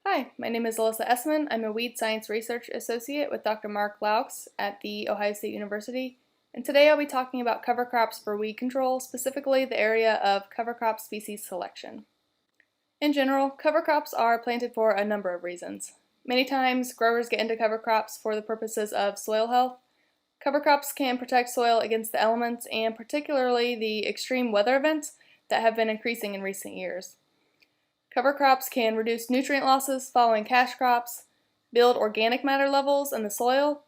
Hi, my name is Alyssa Essman. I'm a Weed Science Research Associate with Dr. Mark Laux at The Ohio State University, and today I'll be talking about cover crops for weed control, specifically the area of cover crop species selection. In general, cover crops are planted for a number of reasons. Many times, growers get into cover crops for the purposes of soil health. Cover crops can protect soil against the elements and particularly the extreme weather events that have been increasing in recent years. Cover crops can reduce nutrient losses following cash crops, build organic matter levels in the soil,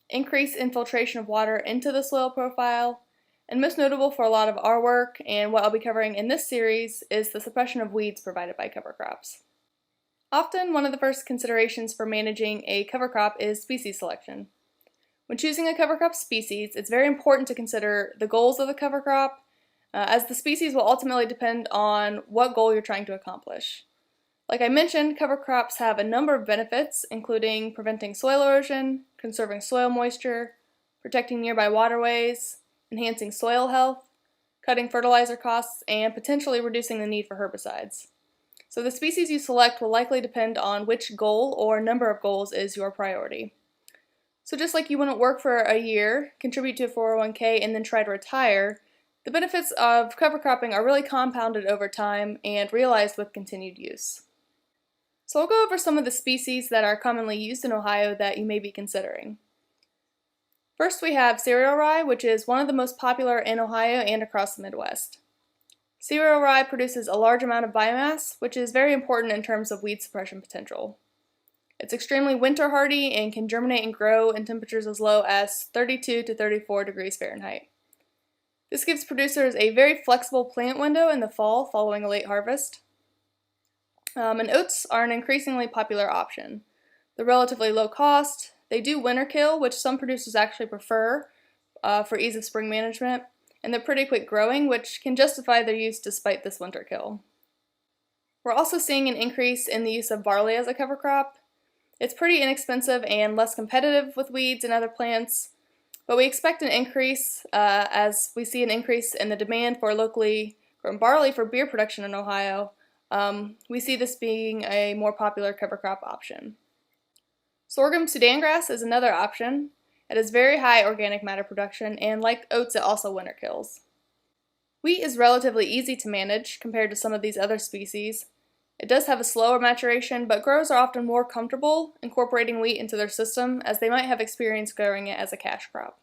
increase infiltration of water into the soil profile, and most notable for a lot of our work and what I'll be covering in this series is the suppression of weeds provided by cover crops. Often, one of the first considerations for managing a cover crop is species selection. When choosing a cover crop species, it's very important to consider the goals of the cover crop, as the species will ultimately depend on what goal you're trying to accomplish. Like I mentioned, cover crops have a number of benefits, including preventing soil erosion, conserving soil moisture, protecting nearby waterways, enhancing soil health, cutting fertilizer costs, and potentially reducing the need for herbicides. So the species you select will likely depend on which goal or number of goals is your priority. So just like you wouldn't work for a year, contribute to a 401k, and then try to retire, the benefits of cover cropping are really compounded over time and realized with continued use. So I'll go over some of the species that are commonly used in Ohio that you may be considering. First, we have cereal rye, which is one of the most popular in Ohio and across the Midwest. Cereal rye produces a large amount of biomass, which is very important in terms of weed suppression potential. It's extremely winter hardy and can germinate and grow in temperatures as low as 32 to 34 degrees Fahrenheit. This gives producers a very flexible plant window in the fall following a late harvest. And oats are an increasingly popular option. They're relatively low cost. They do winter kill, which some producers actually prefer for ease of spring management, and they're pretty quick growing, which can justify their use despite this winter kill. We're also seeing an increase in the use of barley as a cover crop. It's pretty inexpensive and less competitive with weeds and other plants, but we expect an increase as we see an increase in the demand for locally grown barley for beer production in Ohio. We see this being a more popular cover crop option. Sorghum Sudan grass is another option. It has very high organic matter production, and like oats, it also winter kills. Wheat is relatively easy to manage compared to some of these other species. It does have a slower maturation, but growers are often more comfortable incorporating wheat into their system as they might have experience growing it as a cash crop.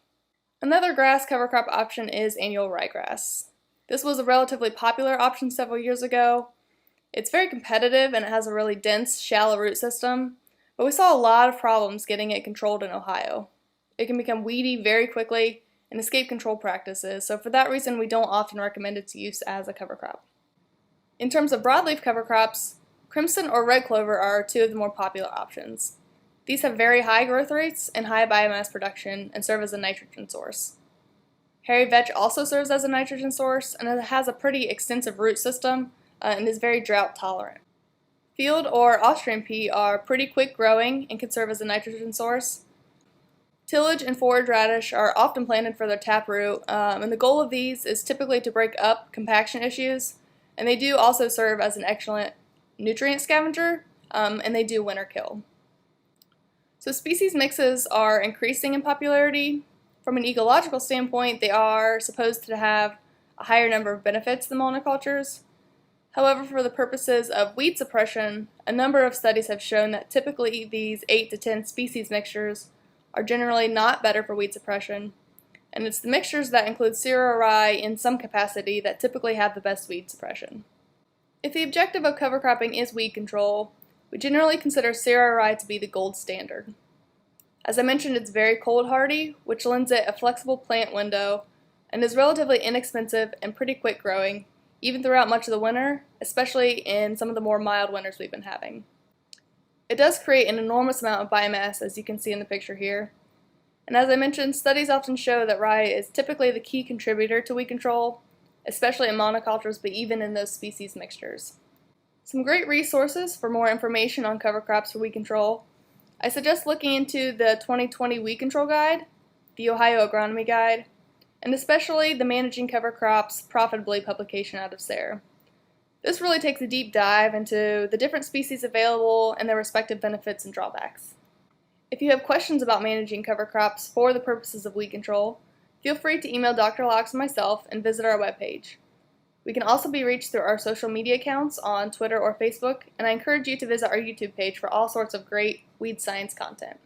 Another grass cover crop option is annual ryegrass. This was a relatively popular option several years ago. It's very competitive and it has a really dense, shallow root system, but we saw a lot of problems getting it controlled in Ohio. It can become weedy very quickly and escape control practices, so for that reason we don't often recommend its use as a cover crop. In terms of broadleaf cover crops, crimson or red clover are two of the more popular options. These have very high growth rates and high biomass production and serve as a nitrogen source. Hairy vetch also serves as a nitrogen source and it has a pretty extensive root system and is very drought tolerant. Field or Austrian pea are pretty quick growing and can serve as a nitrogen source. Tillage and forage radish are often planted for their taproot, and the goal of these is typically to break up compaction issues, and they do also serve as an excellent nutrient scavenger, and they do winter kill. So species mixes are increasing in popularity. From an ecological standpoint, they are supposed to have a higher number of benefits than monocultures. However, for the purposes of weed suppression, a number of studies have shown that typically these 8 to 10 species mixtures are generally not better for weed suppression, and it's the mixtures that include cereal rye in some capacity that typically have the best weed suppression. If the objective of cover cropping is weed control, we generally consider cereal rye to be the gold standard. As I mentioned, it's very cold hardy, which lends it a flexible plant window, and is relatively inexpensive and pretty quick growing, even throughout much of the winter, especially in some of the more mild winters we've been having. It does create an enormous amount of biomass, as you can see in the picture here. And as I mentioned, studies often show that rye is typically the key contributor to weed control, especially in monocultures, but even in those species mixtures. Some great resources for more information on cover crops for weed control. I suggest looking into the 2020 Weed Control Guide, the Ohio Agronomy Guide, and especially the Managing Cover Crops Profitably publication out of SARE. This really takes a deep dive into the different species available and their respective benefits and drawbacks. If you have questions about managing cover crops for the purposes of weed control, feel free to email Dr. Laux and myself and visit our webpage. We can also be reached through our social media accounts on Twitter or Facebook, and I encourage you to visit our YouTube page for all sorts of great weed science content.